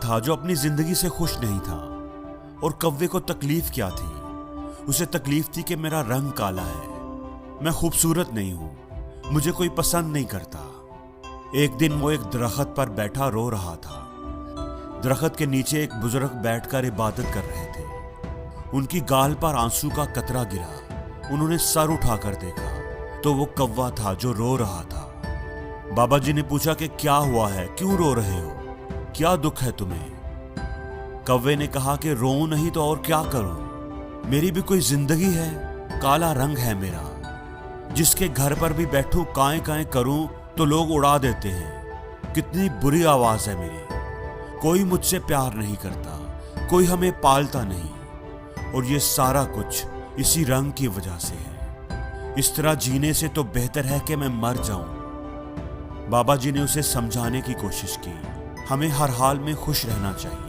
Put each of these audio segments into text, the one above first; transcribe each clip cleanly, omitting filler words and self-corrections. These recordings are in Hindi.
था जो अपनी जिंदगी से खुश नहीं था। और कौवे को तकलीफ क्या थी? उसे तकलीफ थी कि मेरा रंग काला है, मैं खूबसूरत नहीं हूं, मुझे कोई पसंद नहीं करता। एक दिन वो एक दरख्त पर बैठा रो रहा था। दरख्त के नीचे एक बुजुर्ग बैठकर इबादत कर रहे थे। उनकी गाल पर आंसू का कतरा गिरा। उन्होंने सर उठाकर देखा तो वो कौवा था जो रो रहा था। बाबा जी ने पूछा कि क्या हुआ है, क्यों रो रहे हो, क्या दुख है तुम्हें? कौवे ने कहा कि रो नहीं तो और क्या करूं, मेरी भी कोई जिंदगी है, काला रंग है मेरा। जिसके घर पर भी बैठूं काएं काएं करूं तो लोग उड़ा देते हैं। कितनी बुरी आवाज है मेरी, कोई मुझसे प्यार नहीं करता, कोई हमें पालता नहीं, और ये सारा कुछ इसी रंग की वजह से है। इस तरह जीने से तो बेहतर है कि मैं मर जाऊं। बाबा जी ने उसे समझाने की कोशिश की, हमें हर हाल में खुश रहना चाहिए।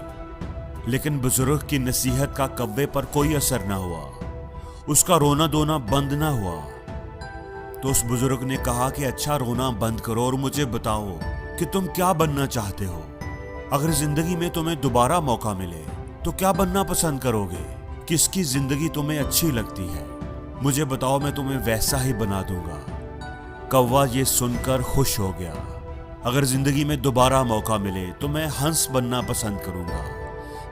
लेकिन बुजुर्ग की नसीहत का कौवे पर कोई असर न हुआ। उसका रोना धोना बंद न हुआ। तो उस बुजुर्ग ने कहा कि अच्छा, रोना बंद करो और मुझे बताओ कि तुम क्या बनना चाहते हो। अगर जिंदगी में तुम्हें दोबारा मौका मिले तो क्या बनना पसंद करोगे? किसकी जिंदगी तुम्हें अच्छी लगती है? मुझे बताओ, मैं तुम्हें वैसा ही बना दूंगा। कौवा ये सुनकर खुश हो गया। अगर जिंदगी में दोबारा मौका मिले तो मैं हंस बनना पसंद करूंगा।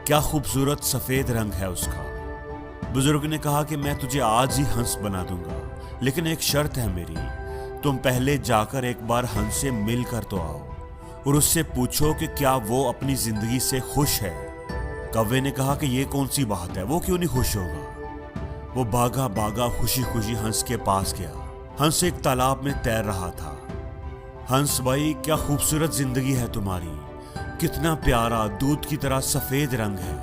क्या खूबसूरत सफेद रंग है उसका। बुजुर्ग ने कहा कि मैं तुझे आज ही हंस बना दूंगा, लेकिन एक शर्त है मेरी, तुम पहले जाकर एक बार हंस से मिल कर तो आओ और उससे पूछो कि क्या वो अपनी जिंदगी से खुश है। कौवे ने कहा कि ये कौन सी बात है, वो क्यों नहीं खुश होगा। वो भागा भागा खुशी खुशी हंस के पास गया। हंस एक तालाब में तैर रहा था। हंस भाई, क्या खूबसूरत जिंदगी है तुम्हारी, कितना प्यारा दूध की तरह सफेद रंग है,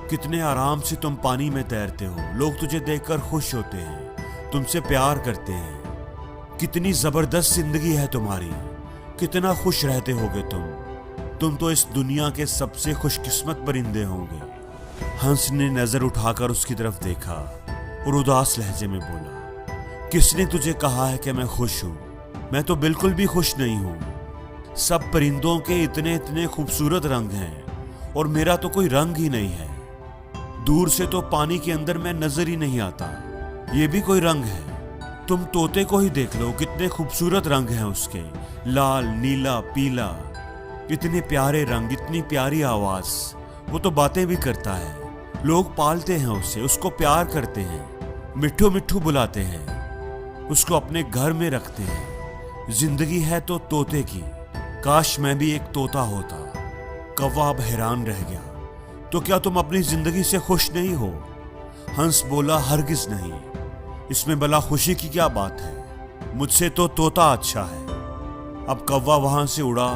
कितने आराम से तुम पानी में तैरते हो, लोग तुझे देखकर खुश होते हैं, तुमसे प्यार करते हैं। कितनी जबरदस्त जिंदगी है तुम्हारी, कितना खुश रहते होगे तुम तो इस दुनिया के सबसे खुशकिस्मत परिंदे होंगे। हंस ने नजर उठाकर उसकी तरफ देखा और उदास लहजे में बोला, किसने तुझे कहा है कि मैं खुश हूं? मैं तो बिल्कुल भी खुश नहीं हूं। सब परिंदों के इतने इतने खूबसूरत रंग हैं और मेरा तो कोई रंग ही नहीं है। दूर से तो पानी के अंदर मैं नजर ही नहीं आता, ये भी कोई रंग है? तुम तोते को ही देख लो, कितने खूबसूरत रंग हैं उसके, लाल, नीला, पीला, इतने प्यारे रंग, इतनी प्यारी आवाज। वो तो बातें भी करता है, लोग पालते हैं उसे, उसको प्यार करते हैं, मिट्ठू मिट्ठू बुलाते हैं, उसको अपने घर में रखते हैं। जिंदगी है तो तोते की, काश मैं भी एक तोता होता। कौवा अब हैरान रह गया। तो क्या तुम अपनी जिंदगी से खुश नहीं हो? हंस बोला, हरगिज नहीं, इसमें भला खुशी की क्या बात है, मुझसे तो तोता अच्छा है। अब कौवा वहां से उड़ा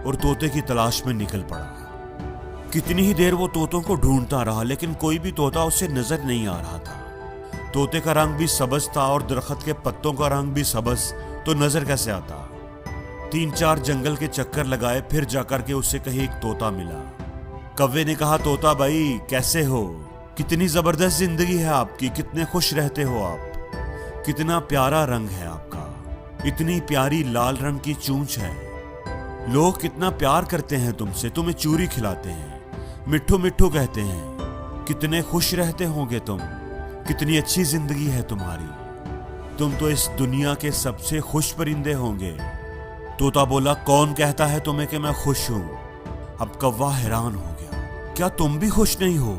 और तोते की तलाश में निकल पड़ा। कितनी ही देर वो तोतों को ढूंढता रहा, लेकिन कोई भी तोता उसे नजर नहीं आ रहा था। तोते का रंग भी सबज था और दरख्त के पत्तों का रंग भी सबज, तो नजर कैसे आता। 3-4 जंगल के चक्कर लगाए, फिर जाकर के उसे कहीं एक तोता मिला। कौवे ने कहा, तोता भाई कैसे हो, कितनी जबरदस्त जिंदगी है आपकी, कितने खुश रहते हो आप, कितना प्यारा रंग है आपका, इतनी प्यारी लाल रंग की चूंच है, लोग कितना प्यार करते हैं तुमसे, तुम्हें चूरी खिलाते हैं, मिट्ठू मिट्ठू कहते हैं, कितने खुश रहते होंगे तुम, कितनी अच्छी जिंदगी है तुम्हारी, तुम तो इस दुनिया के सबसे खुश परिंदे होंगे। तोता बोला, कौन कहता है तुम्हें कि मैं खुश हूं? अब कौवा हैरान हो गया, क्या तुम भी खुश नहीं हो?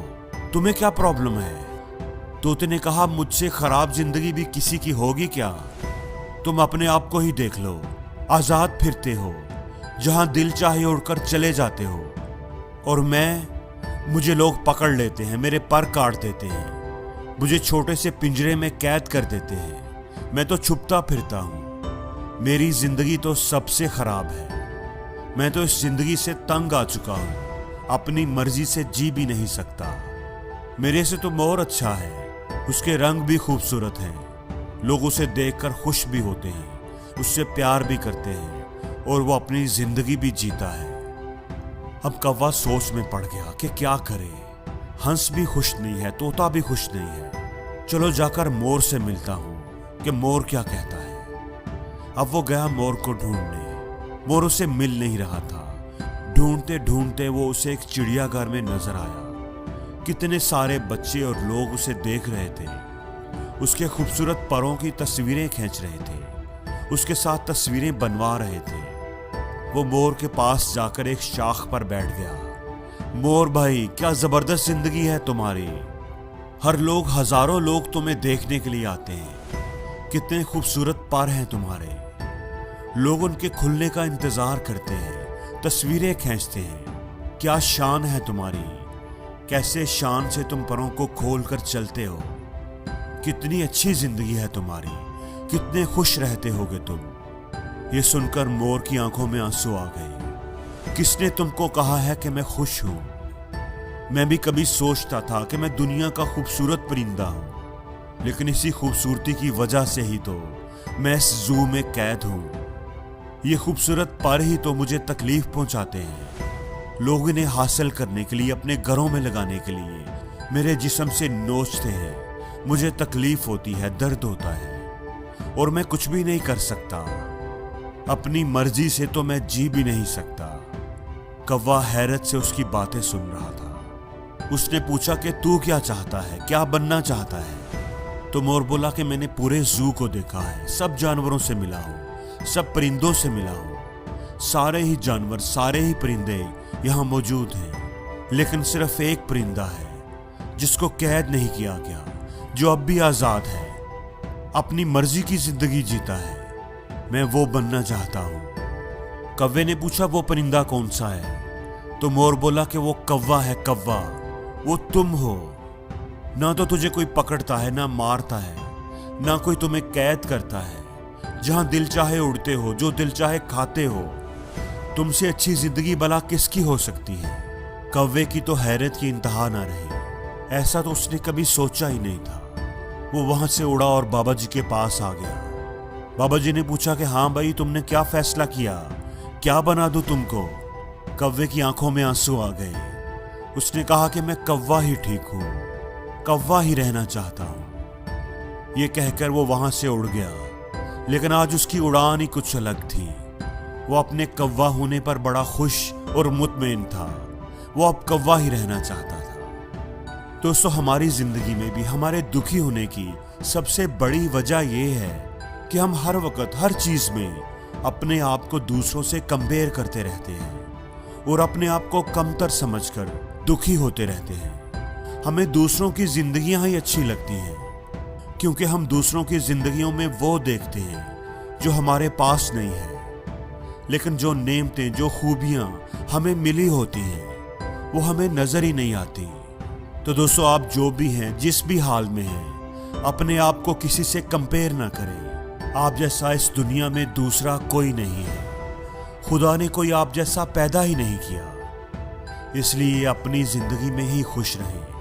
तुम्हें क्या प्रॉब्लम है? तोते ने कहा, मुझसे खराब जिंदगी भी किसी की होगी क्या? तुम अपने आप को ही देख लो, आजाद फिरते हो, जहां दिल चाहे उड़कर चले जाते हो, और मुझे लोग पकड़ लेते हैं, मेरे पर काट देते हैं, मुझे छोटे से पिंजरे में कैद कर देते हैं, मैं तो छुपता फिरता हूं। मेरी जिंदगी तो सबसे खराब है, मैं तो इस जिंदगी से तंग आ चुका हूं, अपनी मर्जी से जी भी नहीं सकता। मेरे से तो मोर अच्छा है, उसके रंग भी खूबसूरत हैं, लोग उसे देखकर खुश भी होते हैं, उससे प्यार भी करते हैं और वो अपनी जिंदगी भी जीता है। अब कौवा सोच में पड़ गया कि क्या करे, हंस भी खुश नहीं है, तोता भी खुश नहीं है, चलो जाकर मोर से मिलता हूं कि मोर क्या कहता है। अब वो गया मोर को ढूंढने, मोर उसे मिल नहीं रहा था। ढूंढते ढूंढते वो उसे एक चिड़ियाघर में नजर आया। कितने सारे बच्चे और लोग उसे देख रहे थे। उसके खूबसूरत परों की तस्वीरें खींच रहे थे, उसके साथ तस्वीरें बनवा रहे थे। वो मोर के पास जाकर एक शाख पर बैठ गया। मोर भाई, क्या जबरदस्त जिंदगी है तुम्हारी। हर लोग, हजारों लोग तुम्हें देखने के लिए आते हैं। कितने खूबसूरत पर हैं तुम्हारे। लोग उनके खुलने का इंतजार करते हैं, तस्वीरें खींचते हैं। क्या शान है तुम्हारी। कैसे शान से तुम परों को खोल कर चलते हो। कितनी अच्छी जिंदगी है तुम्हारी। कितने खुश रहते होगे तुम। ये सुनकर मोर की आंखों में आंसू आ गए। किसने तुमको कहा है कि मैं खुश हूं। मैं भी कभी सोचता था कि मैं दुनिया का खूबसूरत परिंदा हूं, लेकिन इसी खूबसूरती की वजह से ही तो मैं इस जू में कैद हूं। ये खूबसूरत पर ही तो मुझे तकलीफ पहुंचाते हैं। लोग इन्हें हासिल करने के लिए, अपने घरों में लगाने के लिए मेरे जिस्म से नोचते हैं। मुझे तकलीफ होती है, दर्द होता है, और मैं कुछ भी नहीं कर सकता। अपनी मर्जी से तो मैं जी भी नहीं सकता। कौवा हैरत से उसकी बातें सुन रहा था। उसने पूछा कि तू क्या चाहता है, क्या बनना चाहता है। तो मोर बोला कि मैंने पूरे जू को देखा है, सब जानवरों से मिला हूं, सब परिंदों से मिला हूं। सारे ही जानवर, सारे ही परिंदे यहां मौजूद हैं, लेकिन सिर्फ एक परिंदा है जिसको कैद नहीं किया गया, जो अब भी आजाद है, अपनी मर्जी की जिंदगी जीता है। मैं वो बनना चाहता हूं। कौवे ने पूछा वो परिंदा कौन सा है। तो मोर बोला कि वो कौवा है। कौवा, वो तुम हो। ना तो तुझे कोई पकड़ता है, ना मारता है, ना कोई तुम्हें कैद करता है। जहां दिल चाहे उड़ते हो, जो दिल चाहे खाते हो। तुमसे अच्छी जिंदगी भला किसकी हो सकती है। कौवे की तो हैरत की इंतहा ना रही। ऐसा तो उसने कभी सोचा ही नहीं था। वो वहां से उड़ा और बाबा जी के पास आ गया। बाबा जी ने पूछा कि हाँ भाई, तुमने क्या फैसला किया, क्या बना दूं तुमको। कौवे की आंखों में आंसू आ गए। उसने कहा कि मैं कौवा ही ठीक हूं, कौवा ही रहना चाहता हूं। ये कहकर वो वहां से उड़ गया, लेकिन आज उसकी उड़ान ही कुछ अलग थी। वो अपने कौवा होने पर बड़ा खुश और मुतमईन था। वो अब कौवा ही रहना चाहता था। दोस्तों, हमारी जिंदगी में भी हमारे दुखी होने की सबसे बड़ी वजह यह है कि हम हर वक्त, हर चीज में अपने आप को दूसरों से कंपेयर करते रहते हैं और अपने आप को कमतर समझकर दुखी होते रहते हैं। हमें दूसरों की जिंदगियां ही अच्छी लगती हैं, क्योंकि हम दूसरों की जिंदगियों में वो देखते हैं जो हमारे पास नहीं है। लेकिन जो नेमतें, जो खूबियां हमें मिली होती हैं, वो हमें नजर ही नहीं आती। तो दोस्तों, आप जो भी हैं, जिस भी हाल में हैं, अपने आप को किसी से कंपेयर ना करें। आप जैसा इस दुनिया में दूसरा कोई नहीं है। खुदा ने कोई आप जैसा पैदा ही नहीं किया। इसलिए अपनी जिंदगी में ही खुश रहें।